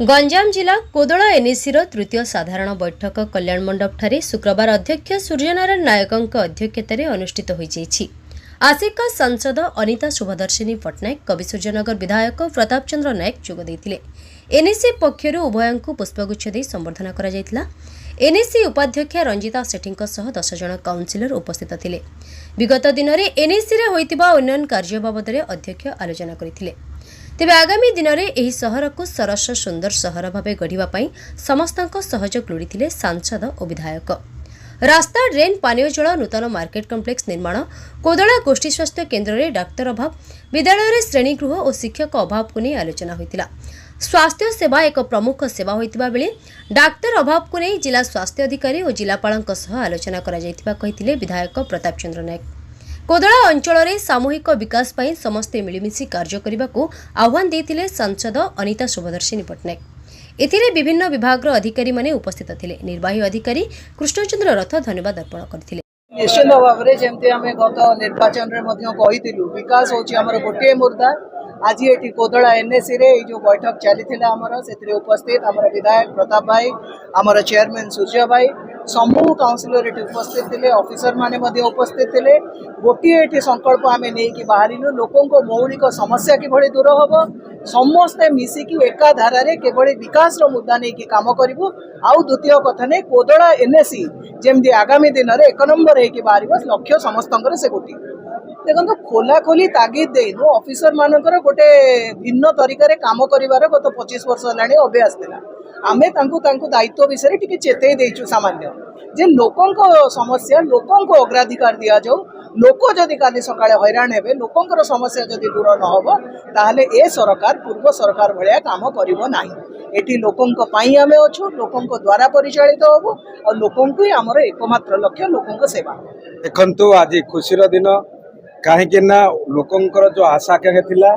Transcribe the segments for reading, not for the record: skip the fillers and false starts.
गंजाम जिला कोदला एनएसी तृतीय साधारण बैठक कल्याण मंडप ठारे शुक्रवार अध्यक्ष सूर्यनारायण नायकों अध्यक्षतार अनुष्ठित होईଯାଇଛି। आसिका सांसद अनिता शुभदर्शिनी पट्टनायक कविसूर्यनगर विधायक प्रताप चंद्र नायक जोग देइथिले। एनएसी पक्षर उभयंकु पुष्पगुच्छ दे संबर्धना करा जायतिला। एनएसी उपाध्यक्षा रंजिता सेठींक सह 10 जन काउंसिलर उपस्थित थिले। विगत दिन में एनएसी रे होइतिबा उन्नयन कार्य बाबद अध्यक्ष आलोचना करथिले। तेबे आगामी दिन में यह सहर को सरस सुंदर सहर भाव गढ़ा समस्त सहयोग लोड़ी सांसद और विधायक। रास्ता ड्रेन पानीय जल नूतन मार्केट कम्प्लेक्स निर्माण कोदला गोष्ठी स्वास्थ्य केन्द्र में डाक्तर अभाव विद्यालय श्रेणीगृह और शिक्षक अभाव को नहीं आलोचना होता। स्वास्थ्य सेवा एक प्रमुख सेवा होता बेले डाक्तर अभाव को नहीं जिला स्वास्थ्य अधिकारी और जिलापाल आलोचना करा विधायक प्रताप चंद्र नायक। कोदला अंचल में सामूहिक विकास पर समस्ते मिलमिशि कार्य करने को आह्वान देते सांसद अनिता शुभदर्शिनी पट्टनायक। एथिरे विभिन्न विभाग अधिकारी माने उपस्थित थिले। निर्वाही अधिकारी कृष्णचंद्र रथ धन्यवाद अर्पण करथिले। निश्चित भाव में जमती आम गत निर्वाचन में विकास होमर गोटे मुर्दा आज ये कोदला एनएसी रे जो बैठक चली से उपस्थित आम विधायक प्रताप भाई आमर चेयरमैन सूर्य भाई समूह काउंसिलर ये उपस्थित थे। ऑफिसर माने उपस्थित थे। गोटे संकल्प आम नहीं बाहर लोकों मौलिक समस्या किभली दूर हम समस्ते मिसिकी एका धारे केवल विकास मुद्दा नहीं काम करूँ। आउ द्वितीय कथा नहीं कोदला एनएसी जमी आगामी दिन में 1 नंबर हो बाहर लक्ष्य समस्त से गोटे देखो खोला खोली तागिद देनु ऑफिसर मानकर गोटे भिन्न तरीके काम करिवार गत 25 वर्ष होलाणी अभ्यास थिला। आमे तांकु दायित्व विषय टिके चेतई देइछु सामान्य जे लोकों समस्या लोकों अग्राधिकार दिया जाऊ। लोक जदि काली सकाळे हैरान हेबे लोकों समस्या जदि दूर न होबो ताहले ए सरकार पूर्व सरकार भलिया काम करिवो नाही। एठी लोकों पई आमे अछु लोकों द्वारा परिचालित होबो और लोकों ही हमर एकमात्र लक्ष्य लोकों सेवा। देखंतु आज खुशीर दिन कहीं लोकंकर जो आशा आकांक्षा थिला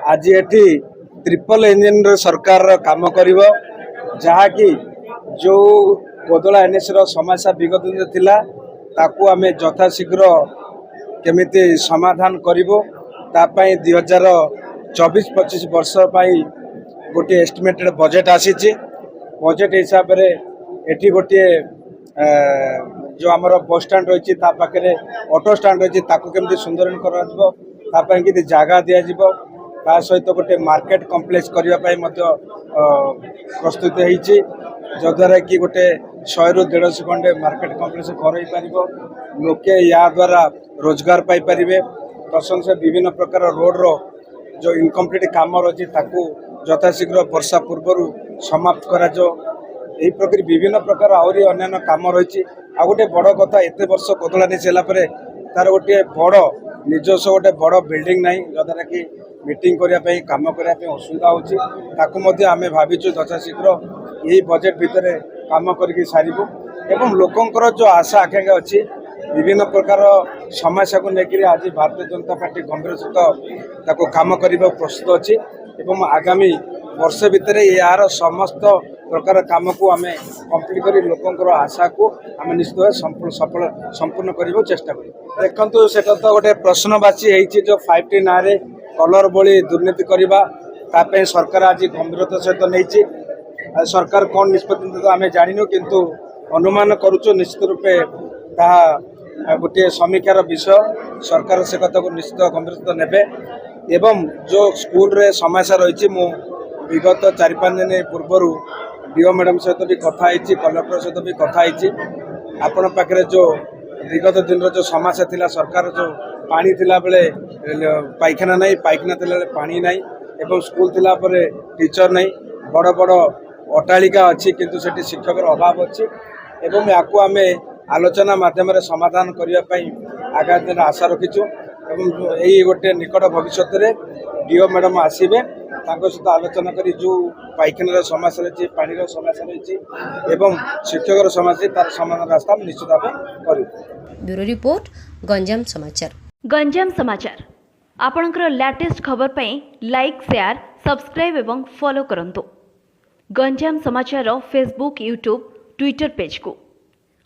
आज एठी ट्रिपल इंजिन सरकार काम करिवो जहाँकि जो कोदला एनएसी समस्या विगत दिन थिला ताकू आमे यथाशीघ्र केमिति समाधान करिवो तापाई 2024-25 वर्ष पाई गोटे एस्टिमेटेड बजेट आसीची। बजेट हिसाब रे एठी गोटे जो आमर बस स्टाण्ड रही पाखे ऑटो स्टाण्ड रही केमती सुंदरीकरण कर जगह दिज्व ता सहित गोटे मार्केट कम्प्लेक्स करने प्रस्तुत होती जद्वारा कि गोटे 100 ରୁ 150 खंडे मार्केट कम्प्लेक्स कर लोके या द्वारा रोजगार पाइपर। तत्संग से विभिन्न प्रकार रोड्र जो इनकम्प्लीट काम रही यथाशीघ्र वर्षा पूर्व समाप्त करा यही प्रकार विभिन्न प्रकार आहरी अन्य काम रही। आ गोटे बड़ कथा एत वर्ष कोदला नहीं तार गोटे बड़ निजस्व गोटे बड़ बिल्डिंग ना जद्वारा कि मीटिंग करने काम करने असुविधा होमें भाविचु यथाशीघ्र यही बजेट भितर काम करके सारू एवं लोकंर जो आशा आकांक्षा अच्छी विभिन्न प्रकार समस्या को लेकर आज भारतीय जनता पार्टी गंभीर सहित काम करने प्रस्तुत अच्छी एवं आगामी वर्ष भितर यार समस्त प्रकार काम को आम कम्प्लीट कर लोकंर आशा को आम निश्चित सफल संपूर्ण करने चेष्टा कर। देखु से तो गोटे प्रश्नवाची होती जो 5T ना कलर बोली दुर्नीति करने सरकार आज गंभीरता सहित नहीं सरकार कौन निष्पत्ति तो आम जानू किंतु अनुमान करुचु निश्चित रूपे गोटे समीक्षार विषय सरकार से कथा को निश्चित गंभीरता नेबे एवं जो स्कूल रे समस्या रही मु विगत 4-5 दिन पूर्वर डीओ मैडम सहित भी कथाई कलेक्टर सहित भी कथाई आपण पाखे जो विगत दिन जो समस्या थिला सरकार जो पानी थिला बेले पाइखाना नहीं पाइखाना थिला पानी नहीं एवं स्कूल थिला परे टीचर नहीं बड़ बड़ अट्टालिका अच्छी किंतु सेठी शिक्षक अभाव अच्छी एवं या आलोचना माध्यम समाधान करने आगामी दिन आशा रखीचु एवं यही गोटे निकट भविष्य में डीओ मैडम आसवे सहित आलोचना करी जो पाइखाना समस्या रही पानी समस्या रही एवं शिक्षक समस्या तार समाधान रास्ता निश्चित भाव कर। ब्यूरो रिपोर्ट गंजाम समाचार। गंजाम समाचार आपणकर लेटेस्ट खबर पई लाइक शेयर सब्सक्राइब एवं फॉलो करंतु। गंजाम समाचार फेसबुक यूट्यूब ट्विटर पेज को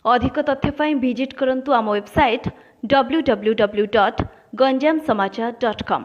अधिक तथ्य पई विजिट करंतु आम वेबसाइट www.ganjamsamachar.com।